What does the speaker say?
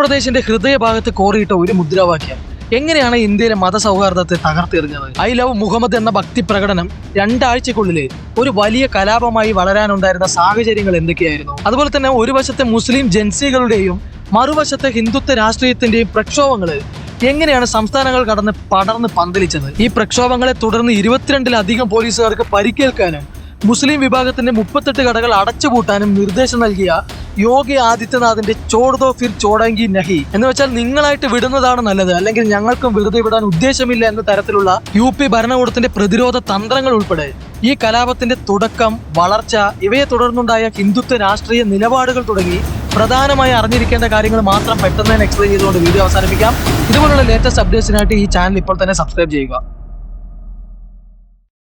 ഉത്തർപ്രദേശിന്റെ ഹൃദയഭാഗത്ത് കോറിയിട്ട ഒരു മുദ്രാവാക്യം എങ്ങനെയാണ് ഇന്ത്യയിലെ മതസൗഹാർദ്ദത്തെ തകർത്തെറിഞ്ഞത്? ഐ ലവ് മുഹമ്മദ് എന്ന ഭക്തി പ്രകടനം 2 ആഴ്ചക്കുള്ളിൽ ഒരു വലിയ കലാപമായി വളരാനുണ്ടായിരുന്ന സാഹചര്യങ്ങൾ എന്തൊക്കെയായിരുന്നു? അതുപോലെ തന്നെ ഒരു വശത്തെ മുസ്ലിം ജൻസികളുടെയും മറുവശത്തെ ഹിന്ദുത്വ രാഷ്ട്രീയത്തിന്റെയും പ്രക്ഷോഭങ്ങള് എങ്ങനെയാണ് സംസ്ഥാനങ്ങൾ കടന്ന് പടർന്ന് പന്തലിച്ചത്? ഈ പ്രക്ഷോഭങ്ങളെ തുടർന്ന് 22-ലധികം പോലീസുകാർക്ക് പരിക്കേൽക്കാനും മുസ്ലിം വിഭാഗത്തിന്റെ 38 കടകൾ അടച്ചുപൂട്ടാനും നിർദ്ദേശം നൽകിയ യോഗി ആദിത്യനാഥിന്റെ ചോട് ദോ ഫിർ ചോടെങ്കി നഹി എന്ന് വെച്ചാൽ നിങ്ങളായിട്ട് വിടുന്നതാണ് നല്ലത്, അല്ലെങ്കിൽ ഞങ്ങൾക്കും വെറുതെ വിടാൻ ഉദ്ദേശമില്ല എന്ന തരത്തിലുള്ള UP ഭരണകൂടത്തിന്റെ പ്രതിരോധ തന്ത്രങ്ങൾ ഉൾപ്പെടെ ഈ കലാപത്തിന്റെ തുടക്കം, വളർച്ച, ഇവയെ തുടർന്നുണ്ടായ ഹിന്ദുത്വ രാഷ്ട്രീയ നിലപാടുകൾ തുടങ്ങി പ്രധാനമായി അറിഞ്ഞിരിക്കേണ്ട കാര്യങ്ങൾ മാത്രം പെട്ടെന്ന് തന്നെ എക്സ്പ്ലെയിൻ ചെയ്തുകൊണ്ട് വീഡിയോ അവസാനിപ്പിക്കാം. ഇതുപോലുള്ള ലേറ്റസ്റ്റ് അപ്ഡേറ്റ്സിനായിട്ട് ഈ ചാനൽ ഇപ്പോൾ തന്നെ സബ്സ്ക്രൈബ് ചെയ്യുക.